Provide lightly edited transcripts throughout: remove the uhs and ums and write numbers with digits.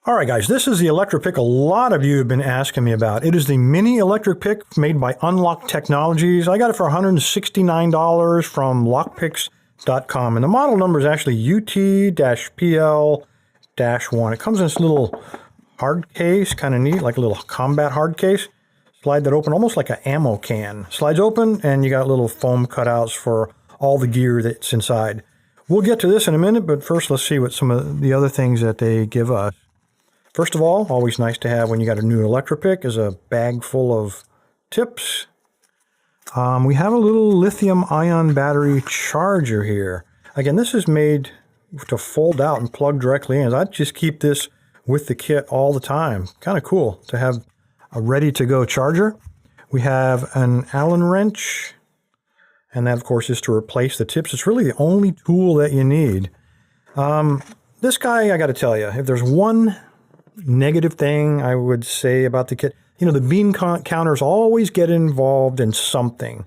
All right, guys, this is the electric pick a lot of you have been asking me about. It is the mini electric pick made by Unlock Technologies. I got it for $169 from lockpicks.com, and the model number is actually UT-PL-1. It comes in this little hard case, kind of neat, like a little combat hard case. Slide that open, almost like an ammo can. Slides open, and you got little foam cutouts for all the gear that's inside. We'll get to this in a minute, but first let's see what some of the other things that they give us. First of all, always nice to have when you got a new electric pick is a bag full of tips. We have a little lithium-ion battery charger here. Again, this is made to fold out and plug directly in. I just keep this with the kit all the time. Kind of cool to have a ready-to-go charger. We have an Allen wrench, and that, of course, is to replace the tips. It's really the only tool that you need. This guy, I got to tell you, if there's one negative thing I would say about the kit, the bean counters always get involved in something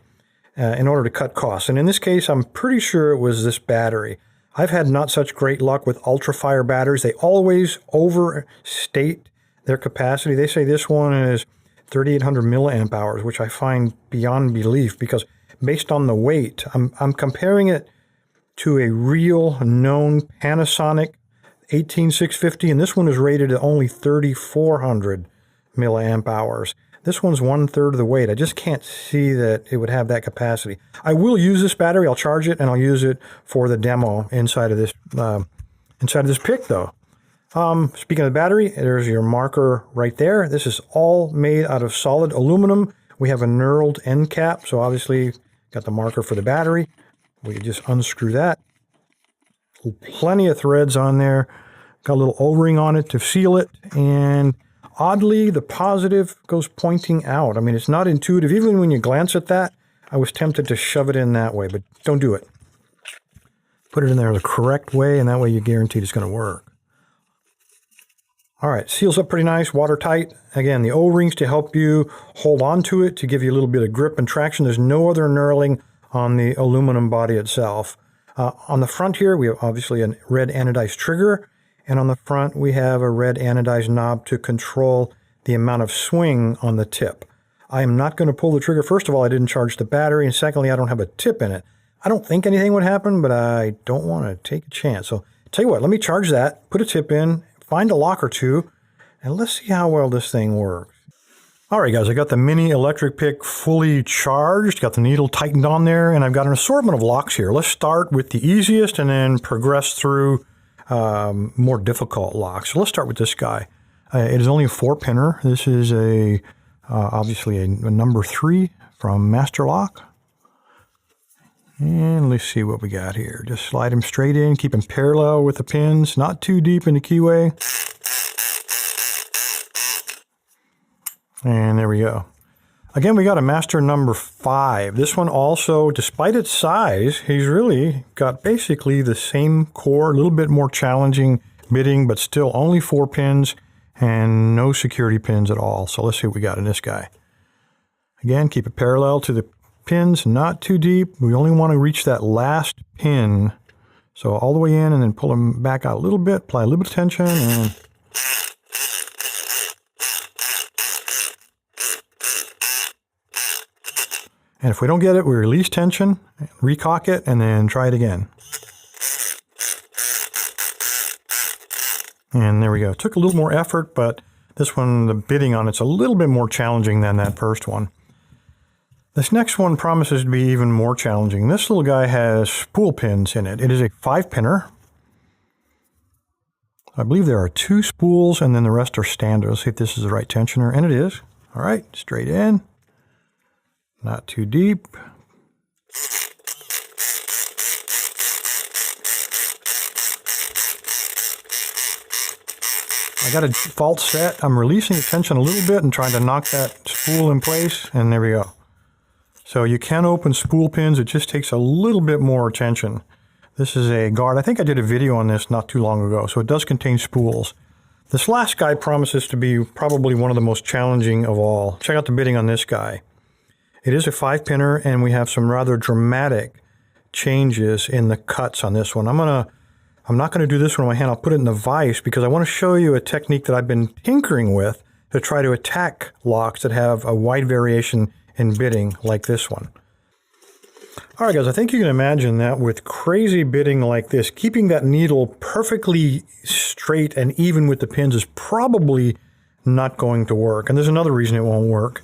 in order to cut costs. And in this case, I'm pretty sure it was this battery. I've had not such great luck with ultra-fire batteries. They always overstate their capacity. They say this one is 3,800 milliamp hours, which I find beyond belief because based on the weight, I'm comparing it to a real known Panasonic 18650, and this one is rated at only 3,400 milliamp hours. This one's 1/3 of the weight. I just can't see that it would have that capacity. I will use this battery. I'll charge it, and I'll use it for the demo inside of this pick, though. Speaking of the battery, there's your marker right there. This is all made out of solid aluminum. We have a knurled end cap, so obviously got the marker for the battery. We can just unscrew that. Plenty of threads on there. Got a little O-ring on it to seal it. And oddly, the positive goes pointing out. I mean, it's not intuitive. Even when you glance at that, I was tempted to shove it in that way, but don't do it. Put it in there the correct way, and that way you're guaranteed it's going to work. All right, seals up pretty nice, watertight. Again, the O-rings to help you hold on to it, to give you a little bit of grip and traction. There's no other knurling on the aluminum body itself. On the front here, we have obviously a red anodized trigger, and on the front we have a red anodized knob to control the amount of swing on the tip. I am not going to pull the trigger. First of all, I didn't charge the battery, and secondly, I don't have a tip in it. I don't think anything would happen, but I don't want to take a chance. So tell you what, let me charge that, put a tip in, find a lock or two, and let's see how well this thing works. All right, guys, I got the mini electric pick fully charged, got the needle tightened on there, and I've got an assortment of locks here. Let's start with the easiest and then progress through more difficult locks. So let's start with this guy. It is only a 4-pinner. This is obviously a number 3 from Master Lock. And let's see what we got here. Just slide them straight in, keep them parallel with the pins, not too deep in the keyway. And there we go. Again, we got a master number 5. This one also, despite its size, he's really got basically the same core, a little bit more challenging bitting, but still only 4 pins and no security pins at all. So let's see what we got in this guy. Again, keep it parallel to the pins, not too deep. We only want to reach that last pin. So all the way in and then pull them back out a little bit, apply a little bit of tension, and if we don't get it, we release tension, recock it, and then try it again. And there we go. It took a little more effort, but this one, the bitting on it's a little bit more challenging than that first one. This next one promises to be even more challenging. This little guy has spool pins in it. It is a 5-pinner. I believe there are 2 spools, and then the rest are standard. Let's see if this is the right tensioner, and it is. All right, straight in. Not too deep. I got a default set. I'm releasing the tension a little bit and trying to knock that spool in place, and there we go. So you can open spool pins. It just takes a little bit more attention. This is a guard. I think I did a video on this not too long ago, so it does contain spools. This last guy promises to be probably one of the most challenging of all. Check out the bitting on this guy. It is a 5-pinner, and we have some rather dramatic changes in the cuts on this one. I'm going to I'm not going to do this one in my hand. I'll put it in the vise because I want to show you a technique that I've been tinkering with to try to attack locks that have a wide variation in bitting like this one. All right, guys, I think you can imagine that with crazy bitting like this, keeping that needle perfectly straight and even with the pins is probably not going to work. And there's another reason it won't work,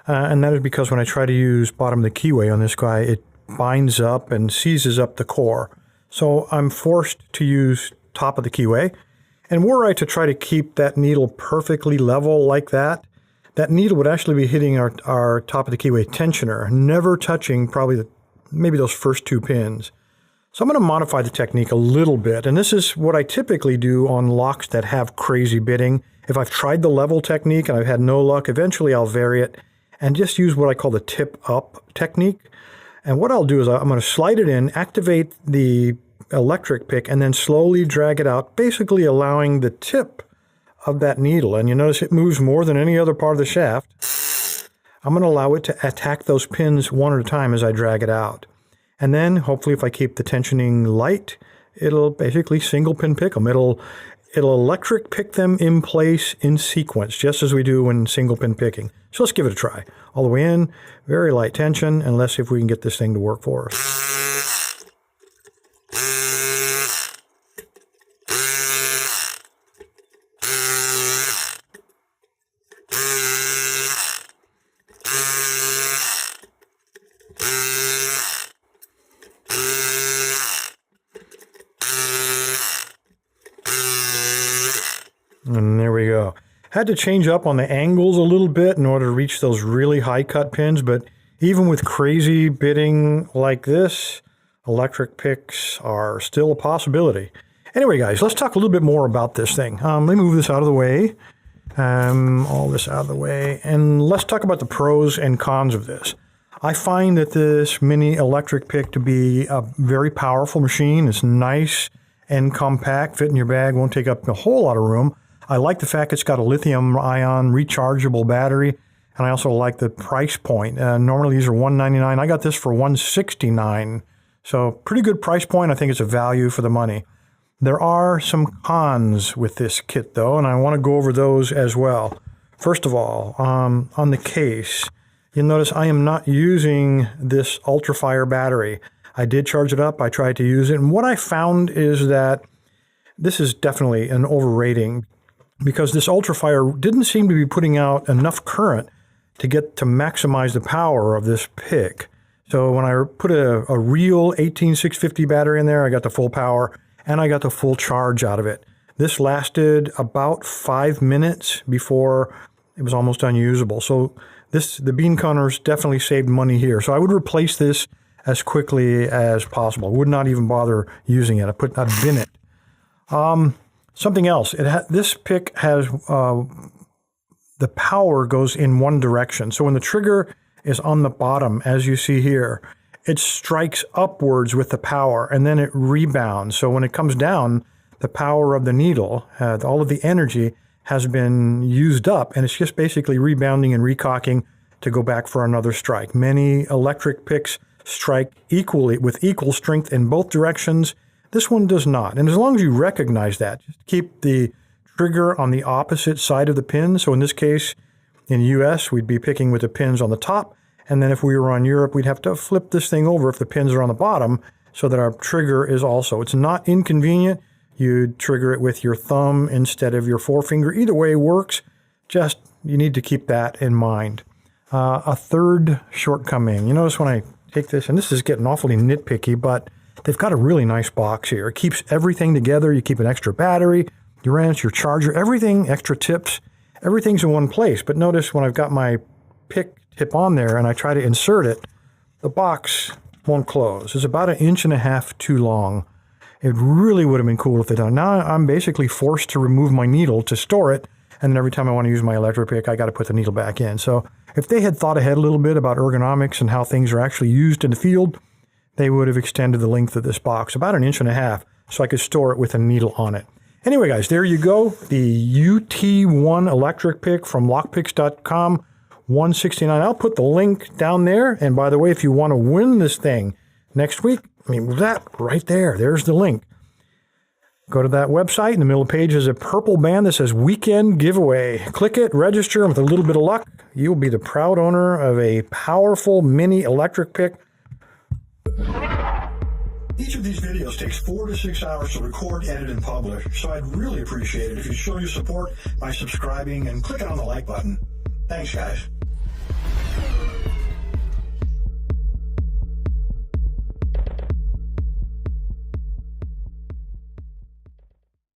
and that is because when I try to use bottom of the keyway on this guy, it binds up and seizes up the core. So I'm forced to use top of the keyway. And were I to try to keep that needle perfectly level like that, that needle would actually be hitting our top of the keyway tensioner, never touching probably maybe those first two pins. So I'm going to modify the technique a little bit. And this is what I typically do on locks that have crazy bitting. If I've tried the level technique and I've had no luck, eventually I'll vary it and just use what I call the tip up technique. And what I'll do is I'm going to slide it in, activate the electric pick, and then slowly drag it out, basically allowing the tip of that needle. And you notice it moves more than any other part of the shaft. I'm going to allow it to attack those pins one at a time as I drag it out. And then hopefully if I keep the tensioning light, it'll basically single pin pick them. It'll electric pick them in place in sequence, just as we do when single pin picking. So let's give it a try. All the way in, very light tension, and let's see if we can get this thing to work for us. And there we go. Had to change up on the angles a little bit in order to reach those really high cut pins, but even with crazy bitting like this, electric picks are still a possibility. Anyway, guys, let's talk a little bit more about this thing. Let me move this out of the way, all this out of the way, and let's talk about the pros and cons of this. I find that this mini electric pick to be a very powerful machine. It's nice and compact, fit in your bag, won't take up a whole lot of room. I like the fact it's got a lithium-ion rechargeable battery, and I also like the price point. Normally these are $199. I got this for $169, so pretty good price point. I think it's a value for the money. There are some cons with this kit, though, and I want to go over those as well. First of all, on the case, you'll notice I am not using this UltraFire battery. I did charge it up. I tried to use it, and what I found is that this is definitely an overrating, because this UltraFire didn't seem to be putting out enough current to maximize the power of this pick. So when I put a real 18650 battery in there, I got the full power and I got the full charge out of it. This lasted about 5 minutes before it was almost unusable. So the bean counters definitely saved money here. So I would replace this as quickly as possible. I would not even bother using it. I'd bin it. Something else, this pick has, the power goes in one direction. So when the trigger is on the bottom, as you see here, it strikes upwards with the power and then it rebounds. So when it comes down, the power of the needle, all of the energy has been used up, and it's just basically rebounding and recocking to go back for another strike. Many electric picks strike equally with equal strength in both directions. This one does not. And as long as you recognize that, just keep the trigger on the opposite side of the pin. So in this case, in the US, we'd be picking with the pins on the top. And then if we were on Europe, we'd have to flip this thing over if the pins are on the bottom so that our trigger is also. It's not inconvenient. You'd trigger it with your thumb instead of your forefinger. Either way works. Just, you need to keep that in mind. A third shortcoming. You notice when I take this, and this is getting awfully nitpicky, but they've got a really nice box here. It keeps everything together. You keep an extra battery, your wrench, your charger, everything, extra tips, everything's in one place. But notice when I've got my pick tip on there and I try to insert it, the box won't close. It's about 1.5 inches too long. It really would have been cool if they'd done it. Now I'm basically forced to remove my needle to store it, and then every time I want to use my electric pick, I got to put the needle back in. So if they had thought ahead a little bit about ergonomics and how things are actually used in the field, they would have extended the length of this box about 1.5 inches so I could store it with a needle on it. Anyway, guys, there you go. The UT1 electric pick from lockpicks.com, $169. I'll put the link down there. And by the way, if you want to win this thing next week, I mean, that right there, there's the link. Go to that website. In the middle of the page is a purple band that says Weekend Giveaway. Click it, register, and with a little bit of luck, you'll be the proud owner of a powerful mini electric pick. Each of these videos takes 4 to 6 hours to record, edit, and publish, so I'd really appreciate it if you show your support by subscribing and clicking on the like button. Thanks, guys.